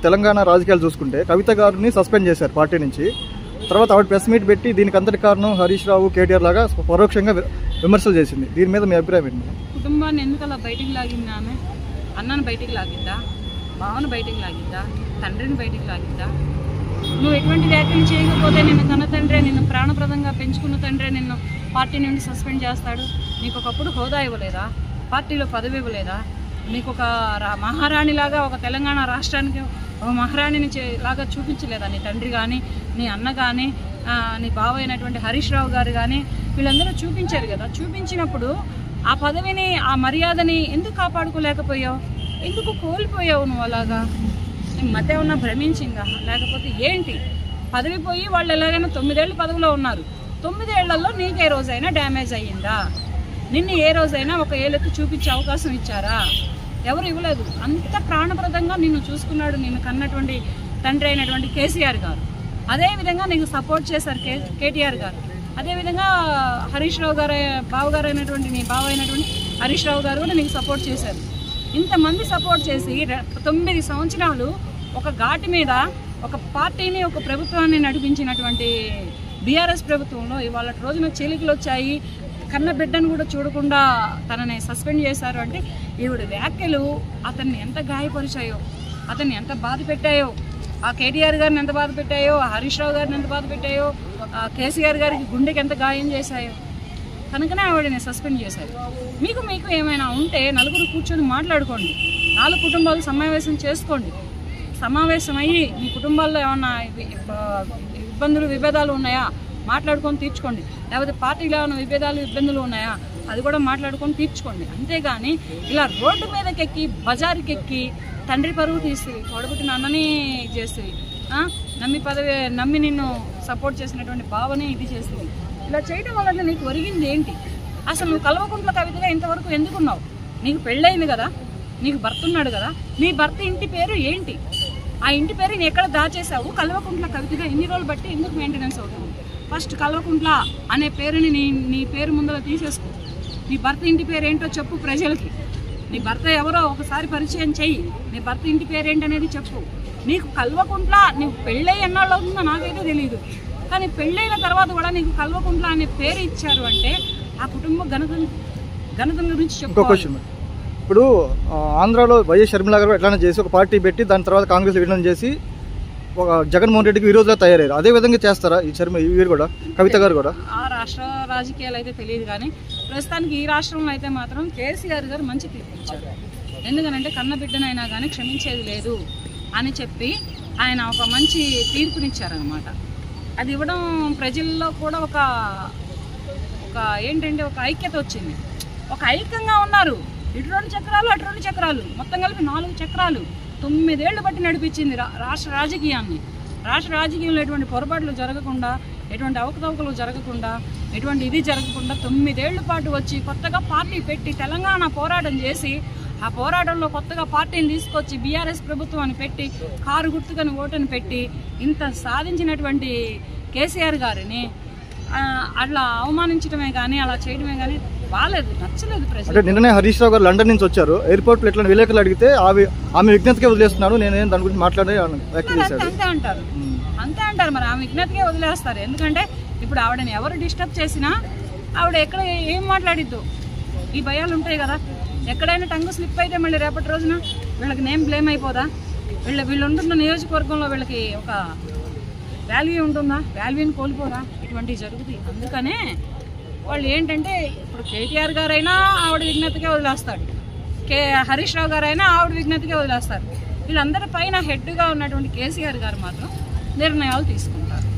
తెలంగాణ రాజకీయాలు చూసుకుంటే కవిత గారిని సస్పెండ్ చేశారు పార్టీ నుంచి. తర్వాత ఆవిడ ప్రెస్ మీట్ పెట్టి దీనికి అంతటి కారణం హరీష్ రావు, కేటీఆర్ లాగా పరోక్షంగా విమర్శలు చేసింది. దీని మీద మీ అభిప్రాయం ఏంటి? కుటుంబాన్ని ఎందుకు అలా బయటికి లాగింది ఆమె? అన్నను బయటికి లాగిద్దా, బావను బయటికి లాగిద్దా, తండ్రిని బయటికి లాగిద్దా? నువ్వు ఎటువంటి వ్యాఖ్యలు చేయకపోతే నిన్ను కన్న తండ్రే, నిన్ను ప్రాణప్రదంగా పెంచుకున్న తండ్రే నిన్ను పార్టీ నుండి సస్పెండ్ చేస్తాడు. నీకు ఒకప్పుడు హోదా ఇవ్వలేదా? పార్టీలో పదవి ఇవ్వలేదా? నీకు ఒక మహారాణిలాగా ఒక తెలంగాణ రాష్ట్రానికి ఒక మహారాణిని లాగా చూపించలేదా నీ తండ్రి కానీ, నీ అన్న కానీ, నీ బావ అయినటువంటి హరీష్ రావు గారు కానీ? వీళ్ళందరూ చూపించారు కదా. చూపించినప్పుడు ఆ పదవిని, ఆ మర్యాదని ఎందుకు కాపాడుకోలేకపోయావు? ఎందుకు కోల్పోయావు నువ్వు అలాగా? నీ మధ్య ఉన్న భ్రమించిందా లేకపోతే ఏంటి? పదవి పోయి వాళ్ళు ఎలాగైనా 9 ఏళ్ళు పదవిలో ఉన్నారు. 9 ఏళ్లలో నీకు ఏ రోజైనా డ్యామేజ్ అయ్యిందా? నిన్ను ఏ రోజైనా ఒక ఏళ్ళెత్తి చూపించే అవకాశం ఇచ్చారా? ఎవరు ఇవ్వలేదు. అంత ప్రాణప్రదంగా నిన్ను చూసుకున్నాడు నిన్ను కన్నటువంటి తండ్రి అయినటువంటి కేసీఆర్ గారు. అదేవిధంగా నీకు సపోర్ట్ చేశారు కేటీఆర్ గారు. అదేవిధంగా హరీష్ రావు గారు, బావగారు అయినటువంటి నీ బావ అయినటువంటి హరీష్ రావు గారు కూడా నీకు సపోర్ట్ చేశారు. ఇంతమంది సపోర్ట్ చేసి 9 సంవత్సరాలు ఒక ఘాటి మీద ఒక పార్టీని, ఒక ప్రభుత్వాన్ని నడిపించినటువంటి బీఆర్ఎస్ ప్రభుత్వంలో ఇవాళ రోజున చీలికలు వచ్చాయి. కన్న బిడ్డను కూడా చూడకుండా తనని సస్పెండ్ చేశారు అంటే ఈవిడ వ్యాఖ్యలు అతన్ని ఎంత గాయపరిచాయో, అతన్ని ఎంత బాధ పెట్టాయో, ఆ కేటీఆర్ గారిని ఎంత బాధ పెట్టాయో, హరీష్ రావు గారిని ఎంత బాధ పెట్టాయో, కేసీఆర్ గారికి గుండెకి ఎంత గాయం చేశాయో. కనుకనే ఆవిడని సస్పెండ్ చేశారు. మీకు ఏమైనా ఉంటే నలుగురు కూర్చొని మాట్లాడుకోండి. 4 కుటుంబాలు సమావేశం చేసుకోండి. సమావేశమయ్యి మీ కుటుంబాల్లో ఏమన్నా ఇబ్బందులు, విభేదాలు ఉన్నాయా మాట్లాడుకొని తీర్చుకోండి. లేకపోతే పార్టీలో ఏమైనా విభేదాలు, ఇబ్బందులు ఉన్నాయా అది కూడా మాట్లాడుకొని తీర్చుకోండి. అంతేగాని ఇలా రోడ్డు మీదకెక్కి, బజారుకి ఎక్కి తండ్రి పరువు తీస్తుంది, తోడబుట్టిన అన్నని చేస్తుంది, నమ్మి నిన్ను సపోర్ట్ చేసినటువంటి బావని ఇది చేస్తుంది. ఇలా చేయడం వల్ల నీకు ఒరిగింది ఏంటి? అసలు నువ్వు కల్వకుంట్ల కవితగా ఇంతవరకు ఎందుకున్నావు? నీకు పెళ్ళయింది కదా, నీకు భర్త ఉన్నాడు కదా. నీ భర్త ఇంటి పేరు ఏంటి? ఆ ఇంటి పేరు నీ ఎక్కడ దాచేసావు? కల్వకుంట్ల కవితగా ఇన్ని రోజులు బట్టి ఎందుకు మెయింటెనెన్స్ అవుతుంది? ఫస్ట్ కల్వకుంట్ల అనే పేరుని నీ పేరు ముందర తీసేసుకో. నీ భర్త ఇంటి పేరు ఏంటో చెప్పు ప్రజలకి. నీ భర్త ఎవరో ఒకసారి పరిచయం చెయ్యి. నీ భర్త ఇంటి పేరు ఏంటనేది చెప్పు. నీకు కల్వకుంట్ల, నీకు పెళ్ళై ఎన్నాళ్ళు అవుతుందో నాకైతే తెలియదు, కానీ పెళ్ళైన తర్వాత కూడా నీకు కల్వకుంట్ల అనే పేరు ఇచ్చారు అంటే ఆ కుటుంబ ఘనత గురించి చెప్పు. ఇప్పుడు ఆంధ్రాలో వైఎస్ షర్మిల గారు ఎట్లా చేసి ఒక పార్టీ పెట్టి దాని తర్వాత కాంగ్రెస్ విలీనం చేసి ఒక జగన్మోహన్ రెడ్డికి విరోధంగా తయారయ్యారు. అదే విధంగా చేస్తారా ఈ వీరు కూడా, కవిత గారు కూడా? ఆ రాష్ట్ర రాజకీయాలు అయితే తెలియదు, కానీ ప్రస్తుతానికి ఈ రాష్ట్రంలో అయితే మాత్రం కేసీఆర్ గారు మంచి తీర్పు ఇచ్చారు. ఎందుకనంటే కన్న బిడ్డనైనా కానీ క్షమించేది లేదు అని చెప్పి ఆయన ఒక మంచి తీర్పునిచ్చారనమాట. అది ఇవ్వడం ప్రజల్లో కూడా ఒక ఏంటంటే ఒక ఐక్యత వచ్చింది. ఒక ఐక్యంగా ఉన్నారు. ఇటు 2 చక్రాలు, అటు 2 చక్రాలు, మొత్తం కలిపి 4 చక్రాలు 9 ఏళ్ళు బట్టి నడిపించింది రాష్ట్ర రాజకీయాన్ని. రాష్ట్ర రాజకీయంలో ఎటువంటి పొరపాట్లు జరగకుండా, ఎటువంటి అవకతవకలు జరగకుండా, ఎటువంటి ఇది జరగకుండా 9 ఏళ్ల పాటు వచ్చి కొత్తగా పార్టీ పెట్టి తెలంగాణ పోరాటం చేసి, ఆ పోరాటంలో కొత్తగా పార్టీని తీసుకొచ్చి బీఆర్ఎస్ ప్రభుత్వాన్ని పెట్టి, కారు గుర్తుకని ఓటుని పెట్టి ఇంత సాధించినటువంటి కేసీఆర్ గారిని అట్లా అవమానించడమే కానీ, అలా చేయడమే కానీ బాలేదు, నచ్చలేదు ప్రజలు. నిన్ననే హరీష్ రావు గారు లండన్ నుంచి వచ్చారు. ఎయిర్పోర్ట్ లో ఎట్లా విలేకరులు అడిగితే ఆమె విజ్ఞతకే వదిలేస్తున్నాను, నేనేం దాని గురించి మాట్లాడే అంతే అంటారు. మరి ఆమె విజ్ఞతకే వదిలేస్తారు. ఎందుకంటే ఇప్పుడు ఆవిడని ఎవరు డిస్టర్బ్ చేసినా ఆవిడ ఎక్కడ ఏం మాట్లాడిద్దు ఈ భయాలు ఉంటాయి కదా. ఎక్కడైనా టంగు స్లిప్ అయితే మళ్ళీ రేపటి రోజున వీళ్ళకి నేమ్ బ్లేమ్ అయిపోదా? వీళ్ళు ఉంటున్న నియోజకవర్గంలో వీళ్ళకి ఒక వాల్యూ ఉంటుందా? వాల్యూని కోల్పోరా? ఇటువంటివి జరుగుతాయి. అందుకనే వాళ్ళు ఏంటంటే ఇప్పుడు కేటీఆర్ గారైనా ఆవిడ విజ్ఞతకే వదిలేస్తాడు, హరీష్ రావు గారైనా ఆవిడ విజ్ఞతకే వదిలేస్తారు. వీళ్ళందరి పైన హెడ్గా ఉన్నటువంటి కేసీఆర్ గారు మాత్రం నిర్ణయాలు తీసుకుంటారు.